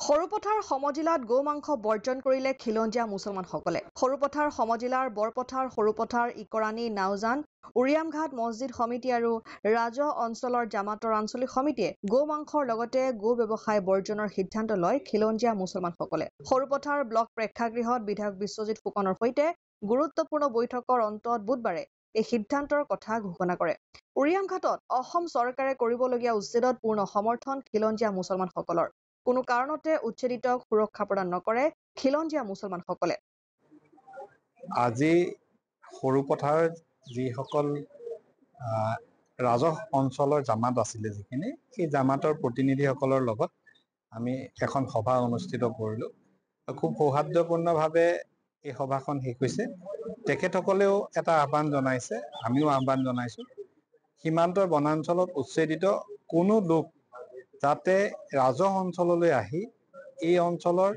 সৰুপথাৰ সমজিলাত গোমাংস বৰ্জন কৰিলে খিলঞ্জীয়া মুছলমানসকলে। সৰুপথাৰ সমজিলাৰ বৰপথাৰ, সৰুপথাৰ, ইকৰাণী, নাওজান, উৰিয়ামঘাট মছজিদ সমিতি আৰু ৰাজহ অঞ্চলৰ জামাতৰ আঞ্চলিক সমিতিয়ে গোমাংসৰ লগতে গো ব্যৱসায় বৰ্জনৰ সিদ্ধান্ত লয় খিলঞ্জীয়া মুছলমানসকলে। সৰুপথাৰ ব্লক প্ৰেক্ষাগৃহত বিধায়ক বিশ্বজিৎ ফুকনৰ সৈতে গুৰুত্বপূৰ্ণ বৈঠকৰ অন্তত বুধবাৰে এই সিদ্ধান্তৰ কথা ঘোষণা কৰে। উৰিয়ামঘাটত অসম চৰকাৰে কৰিবলগীয়া উচ্ছেদত পূৰ্ণ সমৰ্থন খিলঞ্জীয়া মুছলমানসকলৰ। কোনো কাৰণতে উচ্ছেদিতক সুৰক্ষা প্ৰদান নকৰে খিলঞ্জীয়া মুছলমানসকলে। আজি সৰুপথাৰ যিসকল ৰাজহ অঞ্চলৰ জামাত আছিলে, যিখিনি সেই জামাতৰ প্ৰতিনিধিসকলৰ লগত আমি এখন সভা অনুষ্ঠিত কৰিলোঁ। খুব সৌহাৰ্দ্যপূৰ্ণভাৱে এই সভাখন শেষ হৈছে। তেখেতসকলেও এটা আহ্বান জনাইছে, আমিও আহ্বান জনাইছোঁ, সীমান্তৰ বনাঞ্চলত উচ্ছেদিত কোনো লোক যাতে ৰাজহ অঞ্চললৈ আহি এই অঞ্চলৰ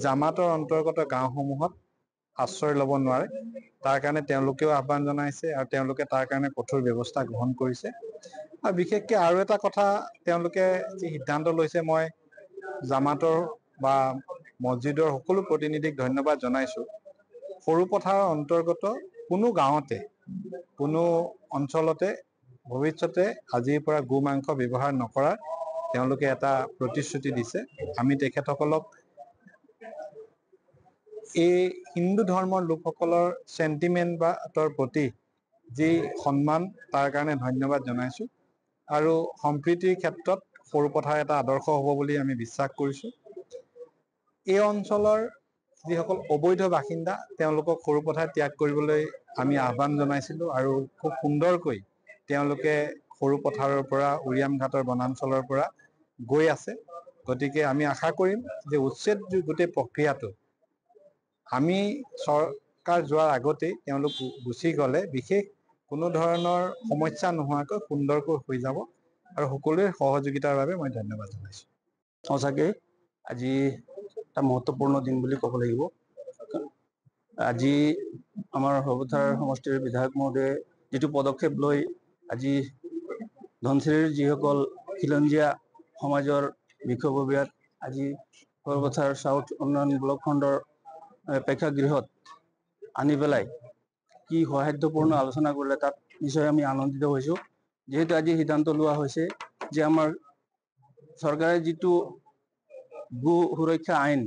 জামাতৰ অন্তৰ্গত গাঁওসমূহত আশ্ৰয় ল'ব নোৱাৰে, তাৰ কাৰণে তেওঁলোকেও আহ্বান জনাইছে আৰু তেওঁলোকে তাৰ কাৰণে কঠোৰ ব্যৱস্থা গ্ৰহণ কৰিছে। আৰু বিশেষকৈ আৰু এটা কথা তেওঁলোকে যি সিদ্ধান্ত লৈছে, মই জামাতৰ বা মছজিদৰ সকলো প্ৰতিনিধিক ধন্যবাদ জনাইছোঁ। সৰুপথাৰৰ অন্তৰ্গত কোনো গাঁৱতে, কোনো অঞ্চলতে ভৱিষ্যতে আজিৰ পৰা গোমাংস ব্যৱহাৰ নকৰাৰ তেওঁলোকে এটা প্ৰতিশ্ৰুতি দিছে। আমি তেখেতসকলক এই হিন্দু ধৰ্মৰ লোকসকলৰ চেণ্টিমেণ্ট বা তাৰ প্ৰতি যি সন্মান, তাৰ কাৰণে ধন্যবাদ জনাইছোঁ। আৰু সম্প্ৰীতিৰ ক্ষেত্ৰত সৰুপথাৰ এটা আদৰ্শ হ'ব বুলি আমি বিশ্বাস কৰিছোঁ। এই অঞ্চলৰ যিসকল অবৈধ বাসিন্দা তেওঁলোকক সৰুপথাৰ ত্যাগ কৰিবলৈ আমি আহ্বান জনাইছিলোঁ আৰু খুব সুন্দৰকৈ তেওঁলোকে সৰুপথাৰৰ পৰা উৰিয়ামঘাটৰ বনাঞ্চলৰ পৰা গৈ আছে। গতিকে আমি আশা কৰিম যে উচ্ছেদ গোটেই প্ৰক্ৰিয়াটো আমি চৰকাৰ যোৱাৰ আগতেই তেওঁলোক গুচি গ'লে বিশেষ কোনো ধৰণৰ সমস্যা নোহোৱাকৈ সুন্দৰকৈ হৈ যাব। আৰু সকলোৰে সহযোগিতাৰ বাবে মই ধন্যবাদ জনাইছোঁ। সঁচাকৈ আজি এটা মহত্বপূৰ্ণ দিন বুলি ক'ব লাগিব। আজি আমাৰ সৰুপথাৰ সমষ্টিৰ বিধায়ক মহোদয়ে যিটো পদক্ষেপ লৈ আজি ধনশিৰিৰ যিসকল খিলঞ্জীয়া সমাজৰ বিষয়ববীয়াক আজি সৰুপথাৰ চাউথ উন্নয়ন ব্লক খণ্ডৰ প্ৰেক্ষাগৃহত আনি পেলাই কি সৌহাৰ্দ্যপূৰ্ণ আলোচনা কৰিলে, তাত নিশ্চয় আমি আনন্দিত হৈছোঁ। যিহেতু আজি সিদ্ধান্ত লোৱা হৈছে যে আমাৰ চৰকাৰে যিটো গো সুৰক্ষা আইন,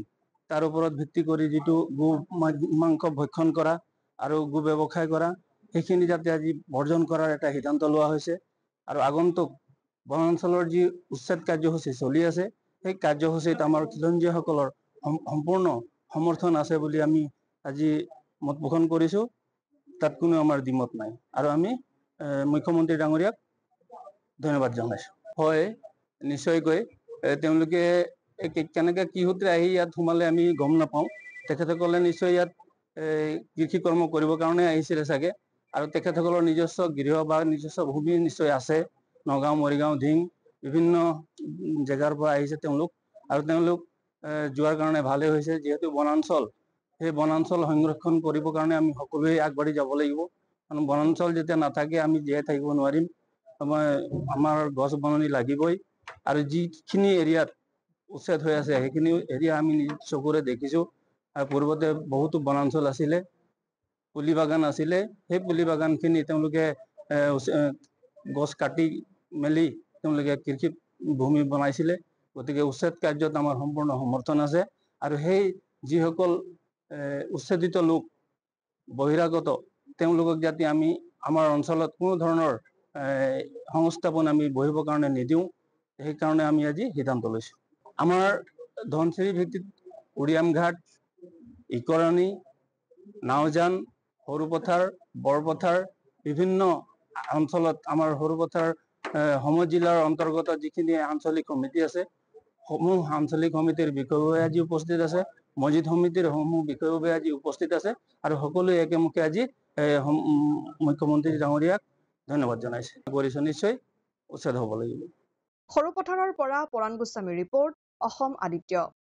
তাৰ ওপৰত ভিত্তি কৰি যিটো গো মাংস ভক্ষণ কৰা আৰু গো ব্যৱসায় কৰা, সেইখিনি যাতে আজি বৰ্জন কৰাৰ এটা সিদ্ধান্ত লোৱা হৈছে। আৰু আগন্তুক বনাঞ্চলৰ যি উচ্ছেদ কাৰ্যসূচী চলি আছে, সেই কাৰ্যসূচীত আমাৰ খিলঞ্জীয়াসকলৰ সম্পূৰ্ণ সমৰ্থন আছে বুলি আমি আজি মত পোষণ কৰিছোঁ। তাত কোনো আমাৰ দ্বিমত নাই আৰু আমি মুখ্যমন্ত্ৰী ডাঙৰীয়াক ধন্যবাদ জনাইছোঁ। হয়, নিশ্চয়কৈ তেওঁলোকে কেনেকৈ কি সূত্ৰে আহি ইয়াত সোমালে আমি গম নাপাওঁ। তেখেতসকলে নিশ্চয় ইয়াত কৃষি কৰ্ম কৰিবৰ কাৰণে আহিছিলে চাগে, আৰু তেখেতসকলৰ নিজস্ব গৃহ বা নিজস্ব ভূমি নিশ্চয় আছে। নগাঁও, মৰিগাঁও, ধিং বিভিন্ন জেগাৰ পৰা আহিছে তেওঁলোক, আৰু তেওঁলোক যোৱাৰ কাৰণে ভালেই হৈছে। যিহেতু বনাঞ্চল, সেই বনাঞ্চল সংৰক্ষণ কৰিবৰ কাৰণে আমি সকলোৱে আগবাঢ়ি যাব লাগিব। কাৰণ বনাঞ্চল যেতিয়া নাথাকে আমি জীয়াই থাকিব নোৱাৰিম। আমাৰ গছ বননি লাগিবই। আৰু যিখিনি এৰিয়াত উচ্ছেদ হৈ আছে সেইখিনি এৰিয়া আমি চকুৰে দেখিছোঁ। আৰু পূৰ্বতে বহুতো বনাঞ্চল আছিলে, পুলি বাগান আছিলে, সেই পুলি বাগানখিনি তেওঁলোকে গছ কাটি মেলি তেওঁলোকে কৃষি ভূমি বনাইছিলে। গতিকে উচ্ছেদ কাৰ্যত আমাৰ সম্পূৰ্ণ সমৰ্থন আছে। আৰু সেই যিসকল উচ্ছেদিত লোক বহিৰাগত, তেওঁলোকক যাতে আমি আমাৰ অঞ্চলত কোনো ধৰণৰ সংস্থাপন আমি বহিবৰ কাৰণে নিদিওঁ, সেইকাৰণে আমি আজি সিদ্ধান্ত লৈছোঁ। আমাৰ ধনশিৰি ভিত্তিত উৰিয়ামঘাট, ইকৰাণী, নাওজান, সৰুপথাৰ, বৰপথাৰ বিভিন্ন অঞ্চলত আমাৰ সৰুপথাৰ সমজিলাৰ অন্তৰ্গত যিখিনি আঞ্চলিক সমিতি আছে, সমূহ আঞ্চলিক সমিতিৰ বিষয়ববীয়া আজি উপস্থিত আছে। মছজিদ সমিতিৰ সমূহ বিষয়ববীয়া আজি উপস্থিত আছে। আৰু সকলোৱে একেমুখে আজি মুখ্যমন্ত্ৰী ডাঙৰীয়াক ধন্যবাদ জনাইছে। কৰিছে, নিশ্চয় উচ্ছেদ হ'ব লাগিব। সৰুপথাৰৰ পৰা পৰাণ গোস্বামীৰ ৰিপৰ্ট, অসম আদিত্য।